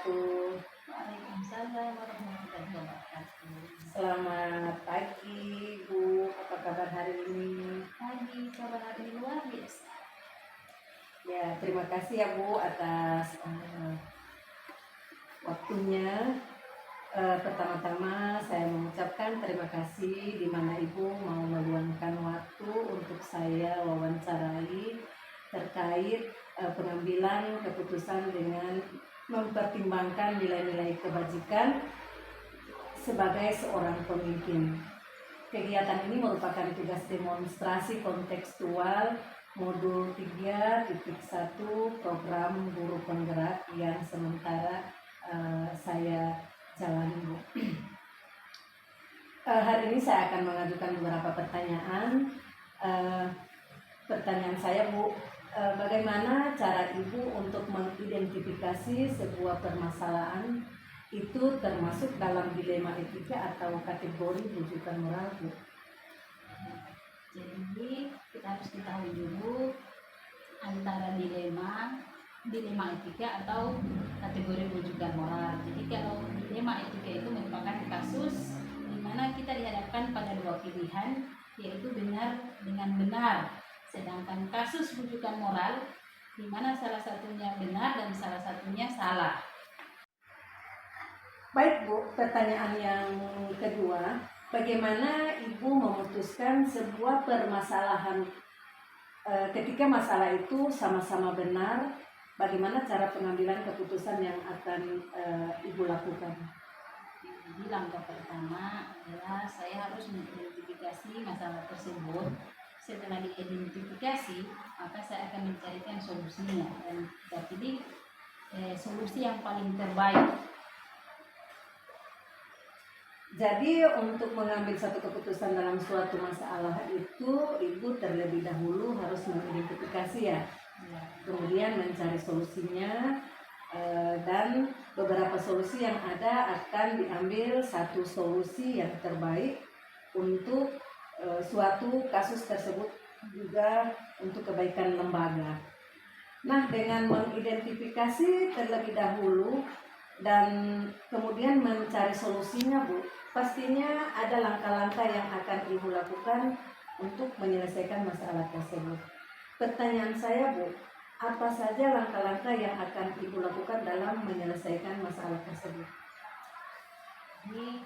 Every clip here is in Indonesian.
wabarakatuh. Waalaikumsalam warahmatullahi wabarakatuh. Selamat pagi, Bu. Apa kabar hari ini? Pagi, kabar hari ini luar biasa. Ya, terima kasih ya Bu atas waktunya. Pertama-tama saya mengucapkan terima kasih di mana Ibu mau meluangkan waktu untuk saya wawancarai terkait pengambilan keputusan dengan mempertimbangkan nilai-nilai kebajikan sebagai seorang pemimpin. Kegiatan ini merupakan tugas demonstrasi kontekstual modul 3.1 program guru penggerak yang sementara saya jalani, Bu. Hari ini saya akan mengajukan beberapa pertanyaan. Pertanyaan saya, Bu, bagaimana cara Ibu untuk mengidentifikasi sebuah permasalahan itu termasuk dalam dilema etika atau kategori rujukan moral, Bu? Jadi kita harus ketahui dulu antara dilema etika atau kategori rujukan moral. Jadi kalau dilema etika itu merupakan kasus di mana kita dihadapkan pada dua pilihan, yaitu benar dengan benar. Sedangkan kasus rujukan moral di mana salah satunya benar dan salah satunya salah. Baik, Bu, pertanyaan yang kedua, bagaimana Ibu memutuskan sebuah permasalahan ketika masalah itu sama-sama benar? Bagaimana cara pengambilan keputusan yang akan Ibu lakukan? Jadi langkah pertama adalah saya harus mengidentifikasi masalah tersebut. Setelah diidentifikasi, maka saya akan mencarikan solusinya dan kita pilih solusi yang paling terbaik. Jadi untuk mengambil satu keputusan dalam suatu masalah itu, Ibu terlebih dahulu harus mengidentifikasi ya. Kemudian mencari solusinya, dan beberapa solusi yang ada akan diambil satu solusi yang terbaik untuk suatu kasus tersebut, juga untuk kebaikan lembaga. Nah, dengan mengidentifikasi terlebih dahulu dan kemudian mencari solusinya, Bu, pastinya ada langkah-langkah yang akan Ibu lakukan untuk menyelesaikan masalah tersebut. Pertanyaan saya, Bu, apa saja langkah-langkah yang akan Ibu lakukan dalam menyelesaikan masalah tersebut? Jadi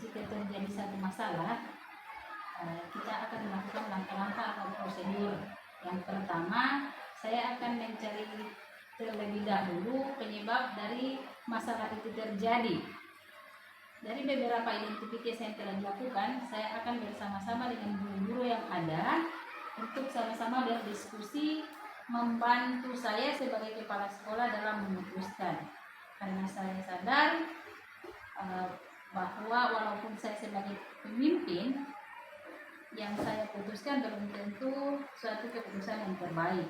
jika terjadi satu masalah, kita akan melakukan langkah-langkah atau prosedur. Yang pertama, saya akan mencari terlebih dahulu penyebab dari masalah itu terjadi. Dari beberapa identifikasi yang telah dilakukan, saya akan bersama-sama dengan guru-guru yang ada untuk sama-sama berdiskusi, membantu saya sebagai kepala sekolah dalam memutuskan. Karena saya sadar bahwa walaupun saya sebagai pemimpin, yang saya putuskan belum tentu suatu keputusan yang terbaik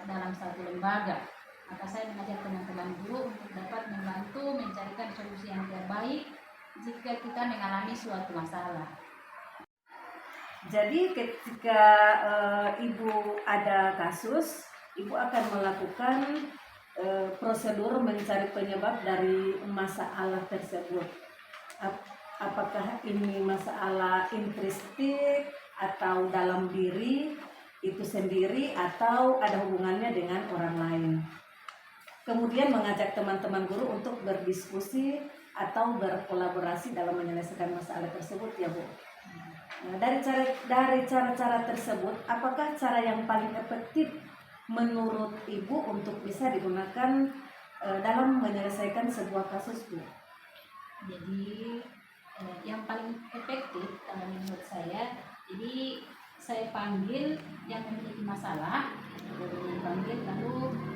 dalam satu lembaga. Maka saya mengajak teman-teman guru untuk dapat membantu mencarikan solusi yang terbaik jika kita mengalami suatu masalah. Jadi ketika Ibu ada kasus, Ibu akan melakukan prosedur mencari penyebab dari masalah tersebut. Apakah ini masalah intrinsik atau dalam diri itu sendiri atau ada hubungannya dengan orang lain. Kemudian mengajak teman-teman guru untuk berdiskusi atau berkolaborasi dalam menyelesaikan masalah tersebut, ya, Bu. Nah, dari cara-cara tersebut, apakah cara yang paling efektif menurut Ibu untuk bisa digunakan dalam menyelesaikan sebuah kasus, Bu? Jadi yang paling efektif kalau menurut saya, jadi saya panggil yang memiliki masalah, lalu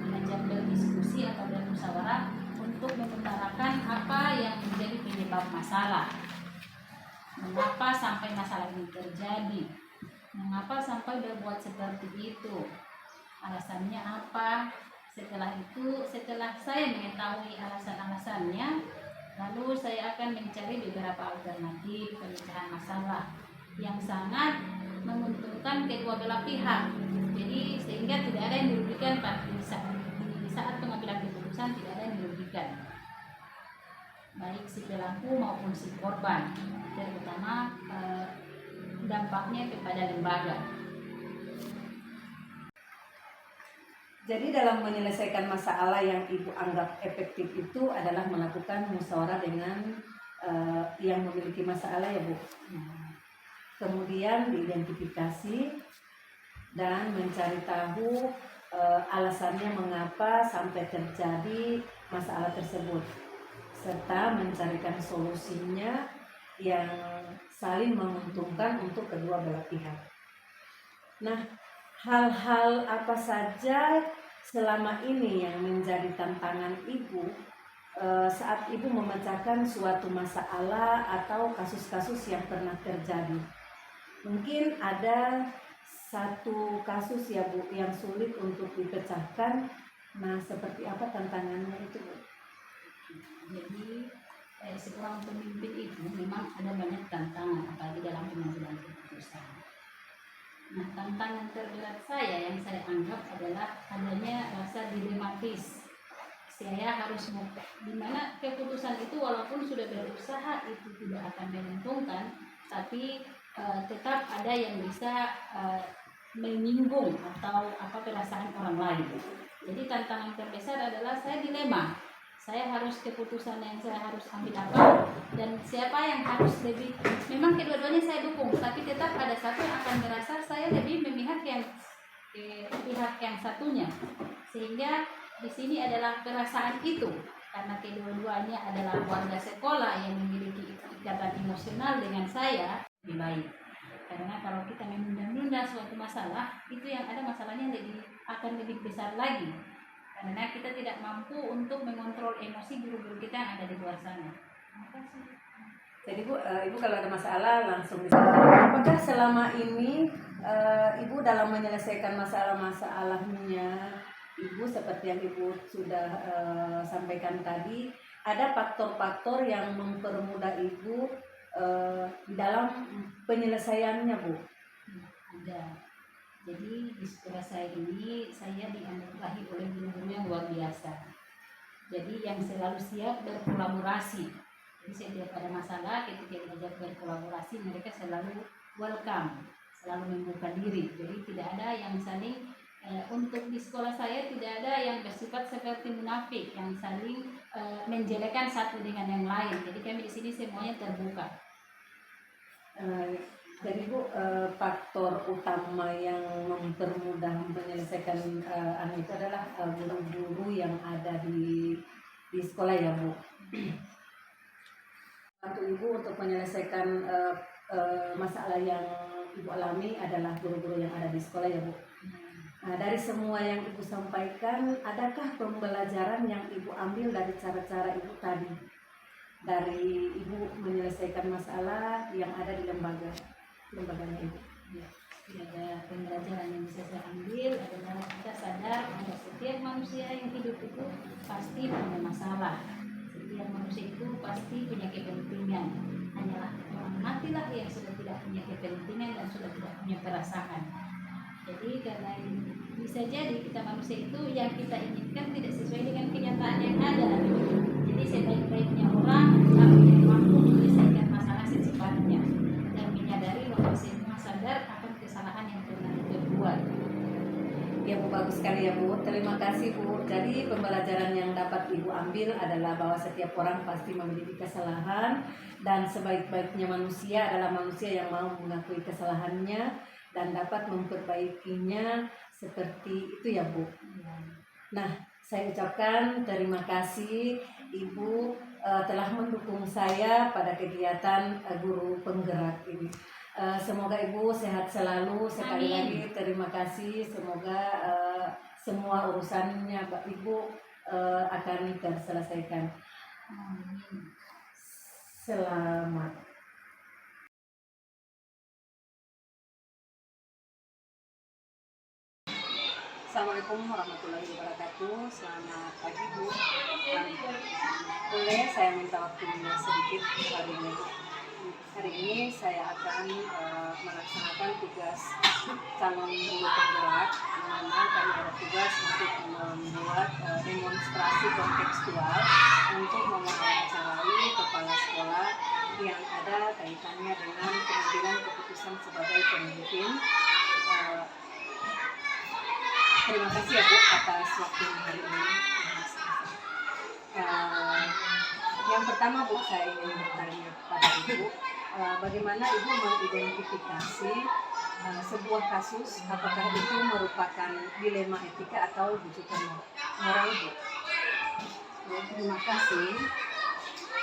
mengajak berdiskusi atau bermusyawarah untuk mengutarakan apa yang menjadi penyebab masalah. Mengapa sampai masalah ini terjadi? Mengapa sampai berbuat seperti itu? Alasannya apa? Setelah saya mengetahui alasan-alasannya, lalu saya akan mencari beberapa alternatif pemecahan masalah yang sangat menguntungkan kedua belah pihak. Jadi sehingga tidak ada yang dirugikan di saat pengambilan keputusan. keputusan tidak ada yang dirugikan, baik si pelaku maupun si korban, terutama dampaknya kepada lembaga. Jadi dalam menyelesaikan masalah yang ibu anggap efektif itu adalah melakukan musyawarah dengan yang memiliki masalah ya Bu. Kemudian diidentifikasi dan mencari tahu alasannya mengapa sampai terjadi masalah tersebut, serta mencarikan solusinya yang saling menguntungkan untuk kedua belah pihak. Nah, hal-hal apa saja selama ini yang menjadi tantangan ibu saat ibu memecahkan suatu masalah atau kasus-kasus yang pernah terjadi? Mungkin ada satu kasus ya Bu yang sulit untuk dipecahkan. Nah, seperti apa tantangannya itu Bu? Jadi seorang pemimpin itu memang ada banyak tantangan, apalagi dalam pengambilan keputusan. Nah, tantangan terberat saya yang saya anggap adalah adanya rasa dilematis. Saya harus di mana keputusan itu walaupun sudah berusaha itu tidak akan menguntungkan, tapi tetap ada yang bisa menyinggung atau perasaan orang lain. Jadi tantangan terbesar adalah saya dilema. Saya harus keputusan yang saya harus ambil apa, dan siapa yang harus lebih. Memang kedua-duanya saya dukung, tapi tetap ada satu yang akan merasa saya lebih memihak yang pihak yang satunya. Sehingga di sini adalah perasaan itu, karena kedua-duanya adalah warga sekolah yang memiliki ikatan emosional dengan saya lebih baik. Karena kalau kita menunda-nunda suatu masalah, itu yang ada masalahnya akan lebih besar lagi. Karena kita tidak mampu untuk mengontrol emosi guru-guru kita yang ada di luar sana. Jadi Bu, Ibu kalau ada masalah langsung bisa. Apakah selama ini Ibu dalam menyelesaikan masalah-masalahnya Ibu seperti yang Ibu sudah sampaikan tadi, ada faktor-faktor yang mempermudah Ibu dalam penyelesaiannya Bu? Ada. Jadi di sekolah saya ini saya dianugerahi oleh guru-guru yang luar biasa. Jadi yang selalu siap berkolaborasi. Jadi setiap ada masalah ketika diajak berkolaborasi, mereka selalu welcome, selalu membuka diri. Jadi tidak ada yang saling untuk di sekolah saya tidak ada yang bersifat seperti munafik yang saling menjelekkan satu dengan yang lain. Jadi kami di sini semuanya terbuka. Jadi Bu, faktor utama yang mempermudah menyelesaikan itu adalah guru-guru yang ada di sekolah ya Bu. Bantu Ibu untuk menyelesaikan masalah yang Ibu alami adalah guru-guru yang ada di sekolah ya Bu. Nah, dari semua yang Ibu sampaikan, adakah pembelajaran yang Ibu ambil dari cara-cara Ibu tadi? Dari Ibu menyelesaikan masalah yang ada di lembaganya Ibu. Ya, ada pembelajaran yang bisa saya ambil adalah kita sadar bahwa setiap manusia yang hidup itu pasti punya masalah. Setiap manusia itu pasti punya kepentingan. Hanyalah orang matilah yang sudah tidak punya kepentingan dan sudah tidak punya perasaan. Jadi karena bisa jadi kita manusia itu yang kita inginkan tidak sesuai dengan kenyataan yang ada. Jadi sebaik-baiknya orang harus mampu menyelesaikan masalah secepatnya dan menyadari bahwa semua sadar akan kesalahan yang pernah diperbuat. Ya Bu, bagus sekali ya Bu. Terima kasih Bu. Jadi pembelajaran yang dapat Ibu ambil adalah bahwa setiap orang pasti memiliki kesalahan, dan sebaik-baiknya manusia adalah manusia yang mau mengakui kesalahannya dan dapat memperbaikinya, seperti itu ya Bu. Nah, saya ucapkan terima kasih Ibu telah mendukung saya pada kegiatan guru penggerak ini. Semoga Ibu sehat selalu. Sekali lagi terima kasih. Semoga semua urusannya Ibu akan terselesaikan. Selamat. Assalamualaikum warahmatullahi wabarakatuh. Selamat pagi Bu. Boleh saya minta waktunya sedikit hari ini? Hari ini saya akan melaksanakan tugas calon guru penggerak, di mana kami ada tugas untuk membuat demonstrasi kontekstual untuk mewawancarai kepala sekolah yang ada kaitannya dengan pengambilan keputusan sebagai pemimpin. Terima kasih ya Bu atas waktu hari ini. Yang pertama Bu, saya ingin bertanya kepada Ibu, bagaimana Ibu mengidentifikasi sebuah kasus, apakah itu merupakan dilema etika atau rujukan moral Bu? Terima kasih.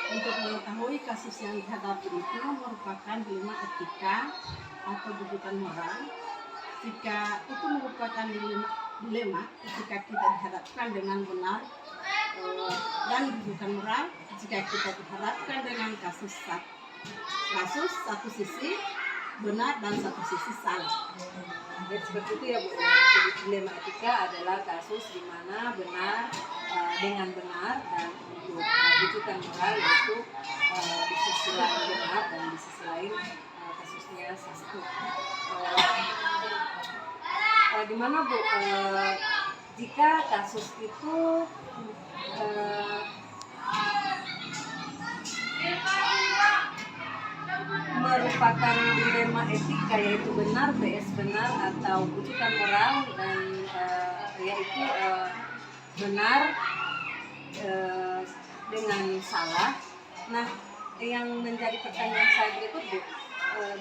Untuk mengetahui kasus yang dihadapi itu merupakan dilema etika atau rujukan moral. Jika itu merupakan dilema jika kita dihadapkan dengan benar dan rujukan moral jika kita dihadapkan dengan kasus satu sisi benar dan satu sisi salah. Jadi seperti itu ya Bu. Jadi dilema etika adalah kasus di mana benar dengan benar, dan untuk rujukan moral yaitu di sisi lain benar dan di sisi lain kasusnya salah. Di mana Bu, jika kasus itu merupakan dilema etika yaitu benar vs benar atau rujukan moral, dan yaitu benar dengan salah. Nah, yang menjadi pertanyaan saya berikut Bu,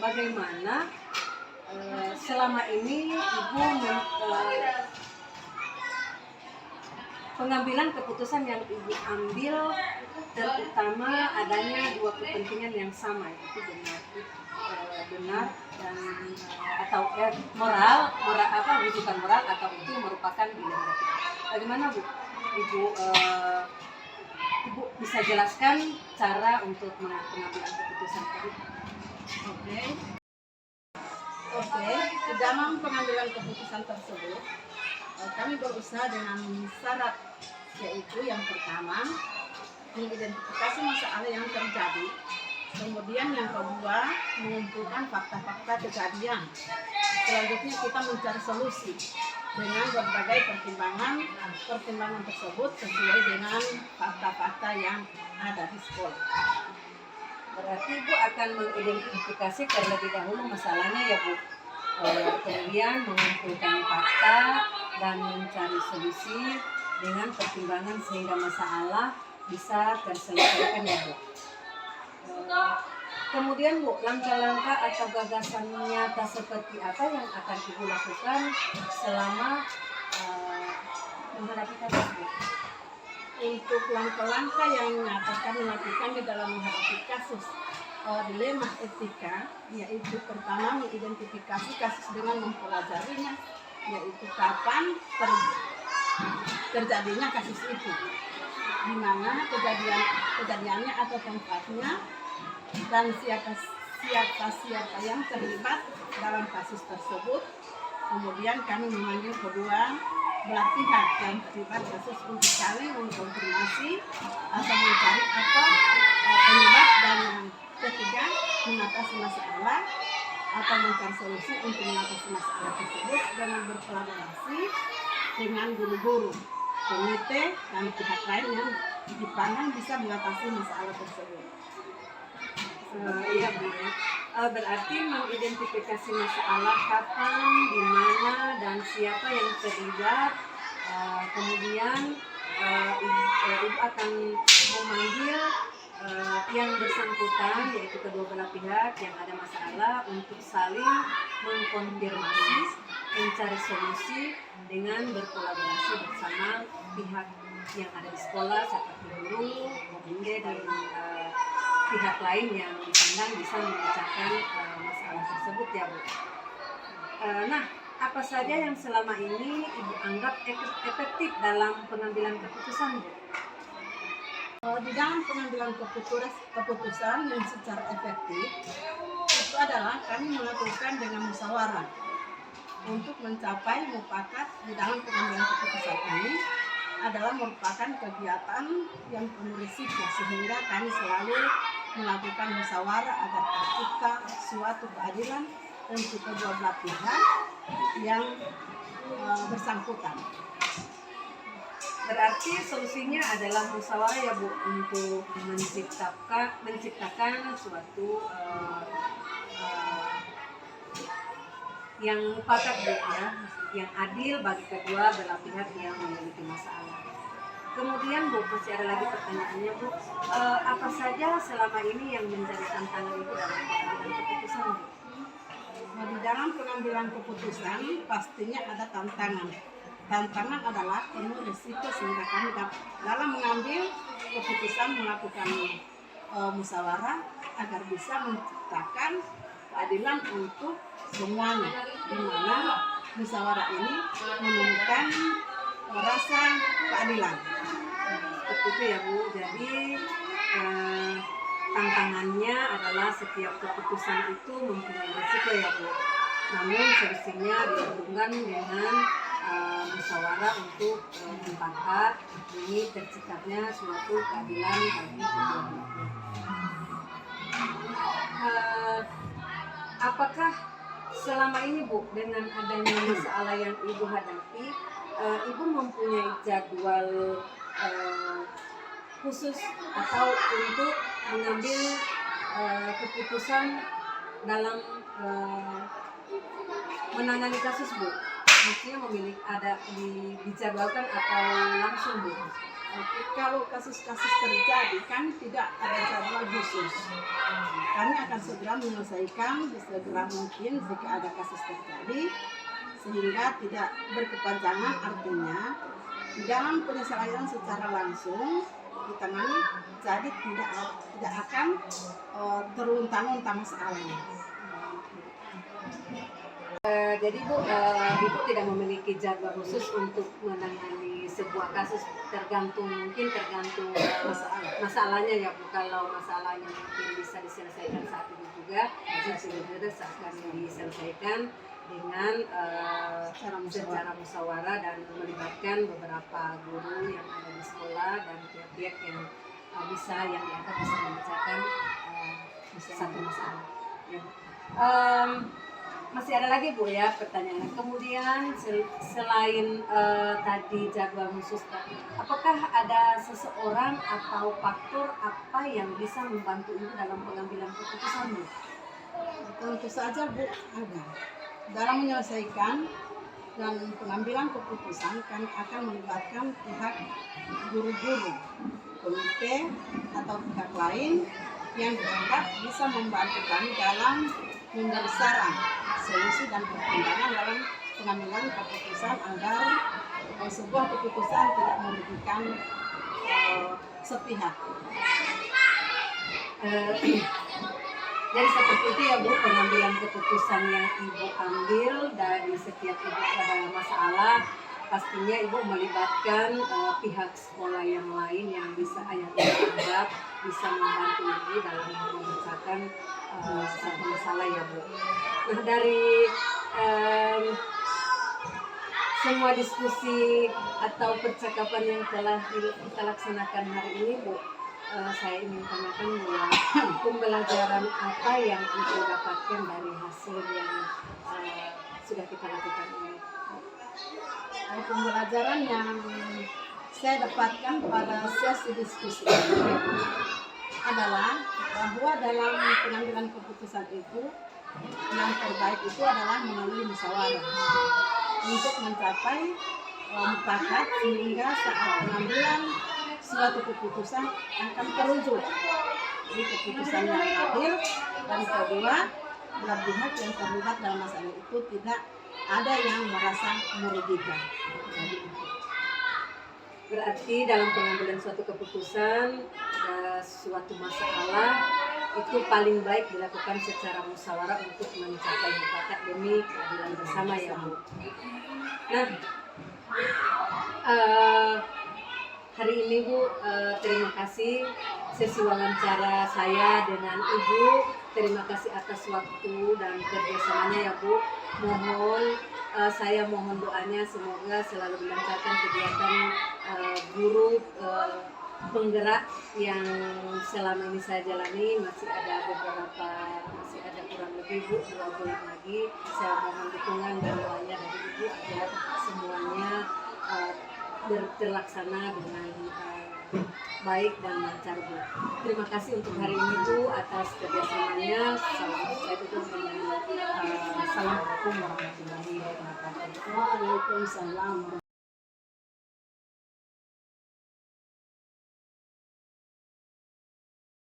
bagaimana selama ini Ibu pengambilan keputusan yang Ibu ambil, terutama adanya dua kepentingan yang sama, yaitu benar dan atau moral apa rujukan moral atau itu merupakan dilema etika. Bagaimana Bu, Ibu bisa jelaskan cara untuk pengambilan keputusan tadi? Oke, di dalam pengambilan keputusan tersebut kami berusaha dengan syarat, yaitu yang pertama mengidentifikasi masalah yang terjadi, kemudian yang kedua mengumpulkan fakta-fakta kejadian, selanjutnya kita mencari solusi dengan berbagai pertimbangan tersebut sesuai dengan fakta-fakta yang ada di sekolah. Berarti Ibu akan mengidentifikasi terlebih dahulu masalahnya ya Bu, kemudian mengumpulkan fakta dan mencari solusi dengan pertimbangan sehingga masalah bisa terselesaikan ya Bu. Kemudian Bu, langkah-langkah atau gagasan nyata seperti apa yang akan Ibu lakukan selama menghadapi kasus Bu? Untuk langkah-langkah yang nyata kami lakukan di dalam menghadapi kasus dilema etika, yaitu pertama mengidentifikasi kasus dengan mempelajarinya, yaitu kapan terjadinya kasus itu, di mana kejadiannya atau tempatnya, dan siapa yang terlibat dalam kasus tersebut. Kemudian kami memanggil kedua belah pihak yang terlibat kasus untuk saling mengkonfirmasi atau mencari apa penyebab, dan yang ketiga mengatasi masalah atau mencari solusi untuk mengatasi masalah tersebut dengan berkolaborasi dengan guru-guru, komite, dan pihak lain yang dipandang bisa mengatasi masalah tersebut. Iya Bu. Berarti mengidentifikasi masalah kapan, di mana, dan siapa yang terlibat. Kemudian Ibu akan memanggil yang bersangkutan, yaitu kedua belah pihak yang ada masalah, untuk saling mengkonfirmasi, mencari solusi dengan berkolaborasi bersama pihak yang ada di sekolah seperti guru, komite, dan pihak lain yang dipandang bisa memecahkan masalah tersebut ya Bu. Nah, apa saja yang selama ini Ibu anggap efektif dalam pengambilan keputusan Bu? Di dalam pengambilan keputusan yang secara efektif itu adalah kami melakukan dengan musyawarah untuk mencapai mufakat. Di dalam pengambilan keputusan ini adalah merupakan kegiatan yang penuh risiko, sehingga kami selalu melakukan musyawarah agar tercipta suatu keadilan untuk kedua belah pihak yang bersangkutan. Berarti solusinya adalah musyawarah ya Bu, untuk menciptakan suatu yang mufakat Bu ya, yang adil bagi kedua belah pihak yang memiliki masalah. Kemudian Bu, masih ada lagi pertanyaannya Bu, apa saja selama ini yang menjadi tantangan Ibu dalam pengambilan keputusan Bu? Nah, di dalam pengambilan keputusan pastinya ada tantangan. Tantangan adalah penuh risiko sehingga kami dalam mengambil keputusan melakukan musyawarah agar bisa menciptakan keadilan untuk semuanya, di mana musyawarah ini menemukan rasa keadilan. Seperti itu ya Bu, jadi tantangannya adalah setiap keputusan itu mempunyai risiko ya Bu, namun solusinya dihubungkan dengan musyawarah untuk mufakat demi terciptanya suatu keadilan bagi kedua belah pihak. Apakah selama ini Bu, dengan adanya masalah yang Ibu hadapi, Ibu mempunyai jadwal khusus atau untuk mengambil keputusan dalam menangani kasus Bu? Maksudnya memilih ada dijadwalkan atau langsung Bu? Oke, kalau kasus-kasus terjadi kan tidak ada jadwal khusus. Kami akan segera menyelesaikan segera mungkin jika ada kasus terjadi sehingga tidak berkepanjangan, artinya di dalam penyelesaian secara langsung ditangani, jadi tidak akan terlunta-lunta masalahnya. Jadi Bu, Ibu tidak memiliki jadwal khusus untuk menangani sebuah kasus, tergantung masalahnya ya Bu. Kalau masalahnya mungkin bisa diselesaikan saat itu juga, sebenarnya akan diselesaikan dengan secara musyawarah dan melibatkan beberapa guru yang ada di sekolah dan pihak-pihak yang yang dianggap bisa memecahkan satu masalah. Ya, Bu. Masih ada lagi Bu ya pertanyaan. Kemudian selain tadi jadwal khusus, apakah ada seseorang atau faktor apa yang bisa membantu Ibu dalam pengambilan keputusan Bu? Tentu saja Bu, ada. Dalam menyelesaikan dan pengambilan keputusan kami akan melibatkan pihak guru-guru, komite atau pihak lain yang dianggap bisa membantu kami dalam memberi saran, solusi dan pertimbangan dalam pengambilan keputusan agar sebuah keputusan tidak merugikan sepihak. Jadi seperti itu ya Bu, pengambilan keputusan yang Ibu ambil dari setiap Ibu ada masalah, pastinya Ibu melibatkan pihak sekolah yang lain yang dianggap bisa membantu Ibu dalam memecahkan satu masalah ya Bu. Nah, dari semua diskusi atau percakapan yang telah kita laksanakan hari ini Bu, saya ingin tanyakan bahwa pembelajaran apa yang Ibu dapatkan dari hasil yang sudah kita lakukan ini? Pembelajaran yang saya dapatkan pada sesi diskusi ini adalah bahwa dalam pengambilan keputusan itu yang terbaik itu adalah melalui musyawarah untuk mencapai mufakat sehingga saat pengambilan suatu keputusan akan terwujud. Jadi keputusan yang adil dan kedua belah pihak yang terlibat dalam masalah itu tidak ada yang merasa merugikan. Berarti dalam pengambilan suatu keputusan suatu masalah itu paling baik dilakukan secara musyawarah untuk mencapai mufakat demi keadilan bersama ya Bu. Nah, hari ini Bu, terima kasih sesi wawancara saya dengan Ibu. Terima kasih atas waktu dan kerjasamanya ya Bu. Saya mohon doanya semoga selalu dilancarkan kegiatan guru penggerak yang selama ini saya jalani masih ada kurang lebih Bu 2 bulan lagi. Saya mohon dukungan dan doanya dari Ibu agar semuanya terlaksana dengan baik dan lancar Bu. Terima kasih untuk hari ini Bu atas kerjasamanya. Saya tutup dengan Assalamualaikum warahmatullahi wabarakatuh. Waalaikumsalam.